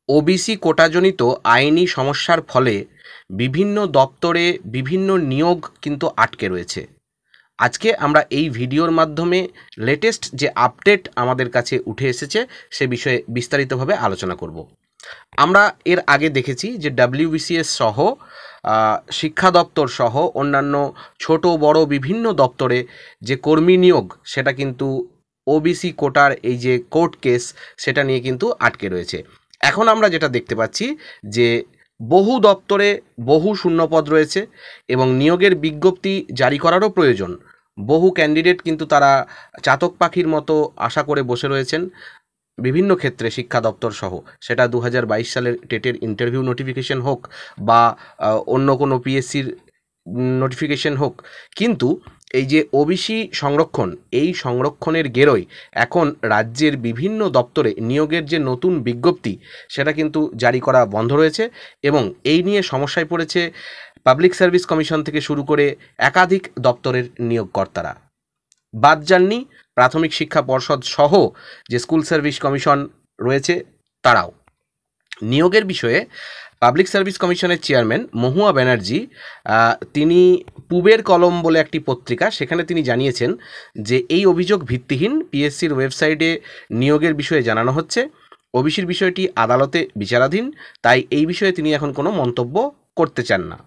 OBC কোটাজনিত আইনি সমস্যার ফলে বিভিন্ন দপ্তরে বিভিন্ন নিয়োগ কিন্তু আটকে রয়েছে। আজকে আমরা এই ভিডিওর মাধ্যমে লেটেস্ট যে আপডেট আমাদের কাছে উঠে এসেছে সে বিষয়ে বিস্তারিতভাবে আলোচনা করব। আমরা এর আগে দেখেছি যে ডাব্লিউবিসিএস সহ শিক্ষা দপ্তর সহ অন্যান্য ছোট বড় বিভিন্ন দপ্তরে যে কর্মী নিয়োগ সেটা কিন্তু ওবিসি কোটার এই যে কোর্ট কেস সেটা নিয়ে কিন্তু আটকে রয়েছে। এখন আমরা যেটা দেখতে পাচ্ছি যে বহু দপ্তরে বহু শূন্যপদ রয়েছে এবং নিয়োগের বিজ্ঞপ্তি জারি করারও প্রয়োজন। বহু ক্যান্ডিডেট কিন্তু তারা চাতক পাখির মতো আশা করে বসে রয়েছেন বিভিন্ন ক্ষেত্রে, শিক্ষা দপ্তর সহ, সেটা 2022 সালের টেটের ইন্টারভিউ নোটিফিকেশন হোক বা অন্য কোনো পিএসসির নোটিফিকেশন হোক। কিন্তু এই যে ওবিসি সংরক্ষণ, এই সংরক্ষণের গেরোয় এখন রাজ্যের বিভিন্ন দপ্তরে নিয়োগের যে নতুন বিজ্ঞপ্তি সেটা কিন্তু জারি করা বন্ধ রয়েছে এবং এই নিয়ে সমস্যায় পড়েছে পাবলিক সার্ভিস কমিশন থেকে শুরু করে একাধিক দপ্তরের নিয়োগকর্তারা। বাদ যাননি প্রাথমিক শিক্ষা পর্ষদ সহ যে স্কুল সার্ভিস কমিশন রয়েছে তারাও। নিয়োগের বিষয়ে পাবলিক সার্ভিস কমিশনের চেয়ারম্যান মহুয়া ব্যানার্জি তিনি পূবের কলম বলে একটি পত্রিকা, সেখানে তিনি জানিয়েছেন যে এই অভিযোগ ভিত্তিহীন। পিএসসির ওয়েবসাইটে নিয়োগের বিষয়ে জানানো হচ্ছে, ওবিসির বিষয়টি আদালতে বিচারাধীন, তাই এই বিষয়ে তিনি এখন কোনো মন্তব্য করতে চান না।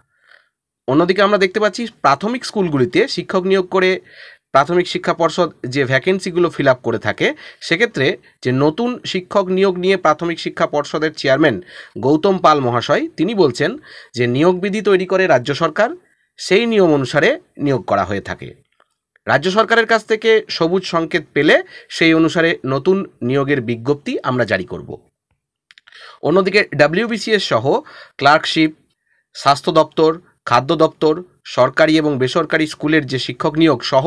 অন্যদিকে আমরা দেখতে পাচ্ছি প্রাথমিক স্কুলগুলিতে শিক্ষক নিয়োগ করে প্রাথমিক শিক্ষা পর্ষদ যে ভ্যাকেন্সিগুলো ফিল আপ করে থাকে, সেক্ষেত্রে যে নতুন শিক্ষক নিয়োগ নিয়ে প্রাথমিক শিক্ষা পর্ষদের চেয়ারম্যান গৌতম পাল মহাশয় তিনি বলছেন যে নিয়োগ বিধি তৈরি করে রাজ্য সরকার, সেই নিয়ম অনুসারে নিয়োগ করা হয়ে থাকে। রাজ্য সরকারের কাছ থেকে সবুজ সংকেত পেলে সেই অনুসারে নতুন নিয়োগের বিজ্ঞপ্তি আমরা জারি করব। অন্যদিকে ডাব্লিউবিসিএস সহ ক্লার্কশিপ, স্বাস্থ্য দপ্তর, খাদ্য দপ্তর, সরকারি এবং বেসরকারি স্কুলের যে শিক্ষক নিয়োগ সহ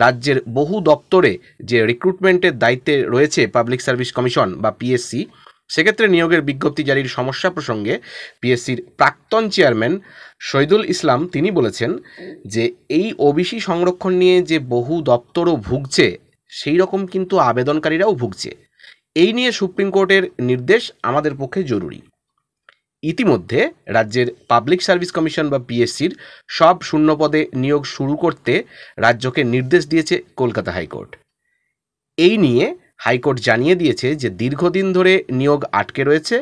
রাজ্যের বহু দপ্তরে যে রিক্রুটমেন্টের দায়িত্বে রয়েছে পাবলিক সার্ভিস কমিশন বা পিএসসি, সেক্ষেত্রে নিয়োগের বিজ্ঞপ্তি জারির সমস্যা প্রসঙ্গে পিএসসির প্রাক্তন চেয়ারম্যান শহীদুল ইসলাম তিনি বলেছেন যে এই ওবিসি সংরক্ষণ নিয়ে যে বহু দপ্তরও ভুগছে, সেই রকম কিন্তু আবেদনকারীরাও ভুগছে। এই নিয়ে সুপ্রিম কোর্টের নির্দেশ আমাদের পক্ষে জরুরি। ইতিমধ্যে রাজ্যের পাবলিক সার্ভিস কমিশন বা পিএসসির সব শূন্যপদে নিয়োগ শুরু করতে রাজ্যকে নির্দেশ দিয়েছে কলকাতা হাইকোর্ট। এই নিয়ে হাইকোর্ট জানিয়ে দিয়েছে যে দীর্ঘদিন ধরে নিয়োগ আটকে রয়েছে,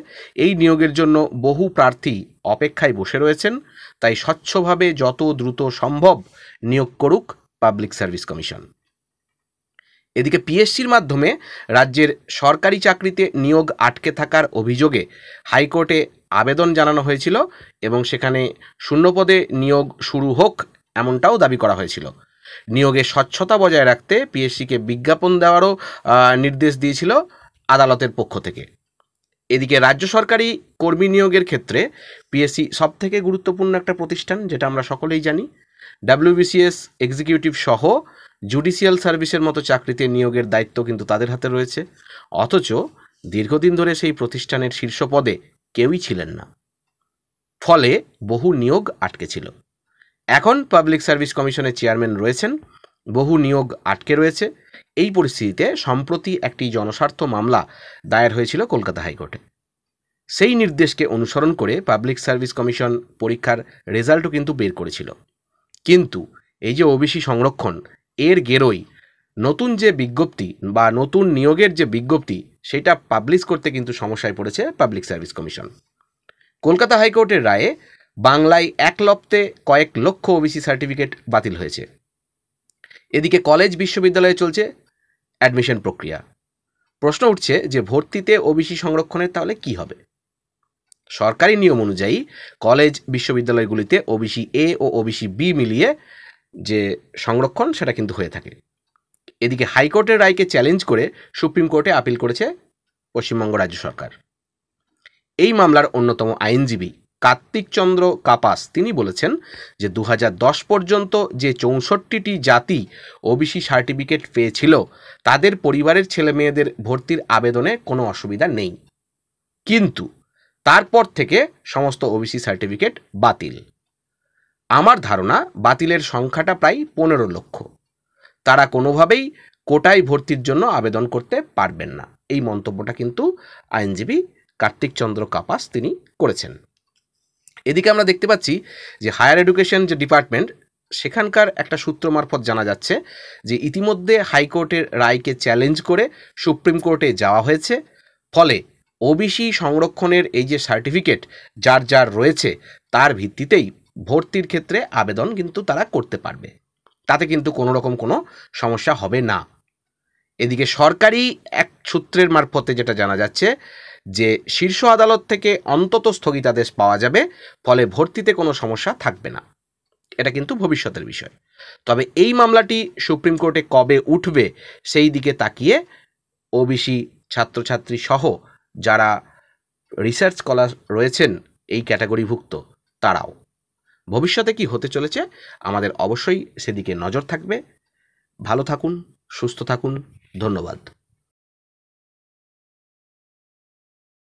এই নিয়োগের জন্য বহু প্রার্থী অপেক্ষায় বসে রয়েছেন, তাই স্বচ্ছভাবে যত দ্রুত সম্ভব নিয়োগ করুক পাবলিক সার্ভিস কমিশন। এদিকে পিএসসির মাধ্যমে রাজ্যের সরকারি চাকরিতে নিয়োগ আটকে থাকার অভিযোগে হাইকোর্টে আবেদন জানানো হয়েছিল এবং সেখানে শূন্যপদে নিয়োগ শুরু হোক এমনটাও দাবি করা হয়েছিল। নিয়োগে স্বচ্ছতা বজায় রাখতে পিএসসিকে বিজ্ঞাপন দেওয়ারও নির্দেশ দিয়েছিল আদালতের পক্ষ থেকে। এদিকে রাজ্য সরকারি কর্মী নিয়োগের ক্ষেত্রে পিএসসি সবথেকে গুরুত্বপূর্ণ একটা প্রতিষ্ঠান, যেটা আমরা সকলেই জানি। ডাব্লিউবিসিএস এক্সিকিউটিভ সহ জুডিশিয়াল সার্ভিসের মতো চাকরিতে নিয়োগের দায়িত্ব কিন্তু তাদের হাতে রয়েছে, অথচ দীর্ঘদিন ধরে সেই প্রতিষ্ঠানের শীর্ষ পদে কেউই ছিলেন না, ফলে বহু নিয়োগ আটকে ছিল। এখন পাবলিক সার্ভিস কমিশনের চেয়ারম্যান রয়েছেন, বহু নিয়োগ আটকে রয়েছে। এই পরিস্থিতিতে সম্প্রতি একটি জনস্বার্থ মামলা দায়ের হয়েছিল কলকাতা হাইকোর্টে। সেই নির্দেশকে অনুসরণ করে পাবলিক সার্ভিস কমিশন পরীক্ষার রেজাল্টও কিন্তু বের করেছিল। কিন্তু এই যে ওবিসি সংরক্ষণ, এর গেরোই নতুন যে বিজ্ঞপ্তি বা নতুন নিয়োগের যে বিজ্ঞপ্তি সেটা পাবলিশ করতে কিন্তু সমস্যায় পড়েছে পাবলিক সার্ভিস কমিশন। কলকাতা হাইকোর্টের রায়ে বাংলায় এক লপ্তে কয়েক লক্ষ ওবিসি সার্টিফিকেট বাতিল হয়েছে। এদিকে কলেজ বিশ্ববিদ্যালয়ে চলছে অ্যাডমিশন প্রক্রিয়া। প্রশ্ন উঠছে যে ভর্তিতে ওবিসি সংরক্ষণের তাহলে কি হবে? সরকারি নিয়ম অনুযায়ী কলেজ বিশ্ববিদ্যালয়গুলিতে ওবিসি এ ও ওবিসি বি মিলিয়ে যে সংরক্ষণ সেটা কিন্তু হয়ে থাকে। এদিকে হাইকোর্টের রায়কে চ্যালেঞ্জ করে সুপ্রিম কোর্টে আপিল করেছে পশ্চিমবঙ্গ রাজ্য সরকার। এই মামলার অন্যতম আইনজীবী কার্তিক চন্দ্র কাপাস তিনি বলেছেন যে 2010 পর্যন্ত যে 64টি জাতি ওবিসি সার্টিফিকেট পেয়েছিল তাদের পরিবারের ছেলে মেয়েদের ভর্তির আবেদনে কোনো অসুবিধা নেই, কিন্তু তারপর থেকে সমস্ত ওবিসি সার্টিফিকেট বাতিল। আমার ধারণা বাতিলের সংখ্যাটা প্রায় 15 লক্ষ। তারা কোনোভাবেই কোটায় ভর্তির জন্য আবেদন করতে পারবেন না, এই মন্তব্যটা কিন্তু আইনজীবী কার্তিক চন্দ্র কাপাস তিনি করেছেন। এদিকে আমরা দেখতে পাচ্ছি যে হায়ার এডুকেশন যে ডিপার্টমেন্ট, সেখানকার একটা সূত্র মারফত জানা যাচ্ছে যে ইতিমধ্যে হাইকোর্টের রায়কে চ্যালেঞ্জ করে সুপ্রিম কোর্টে যাওয়া হয়েছে। ফলে ওবিসি সংরক্ষণের এই যে সার্টিফিকেট যার যার রয়েছে তার ভিত্তিতেই ভর্তির ক্ষেত্রে আবেদন কিন্তু তারা করতে পারবে, তাতে কিন্তু কোনো রকম কোনো সমস্যা হবে না। এদিকে সরকারি এক সূত্রের মারফতে যেটা জানা যাচ্ছে যে শীর্ষ আদালত থেকে অন্তত স্থগিতাদেশ পাওয়া যাবে, ফলে ভর্তিতে কোনো সমস্যা থাকবে না। এটা কিন্তু ভবিষ্যতের বিষয়। তবে এই মামলাটি সুপ্রিম কোর্টে কবে উঠবে সেই দিকে তাকিয়ে ওবিসি ছাত্রছাত্রী সহ যারা রিসার্চ স্কলার রয়েছেন এই ক্যাটাগরিভুক্ত তারাও। ভবিষ্যতে কি হতে চলেছে আমাদের অবশ্যই সেদিকে নজর থাকবে। ভালো থাকুন, সুস্থ থাকুন, ধন্যবাদ।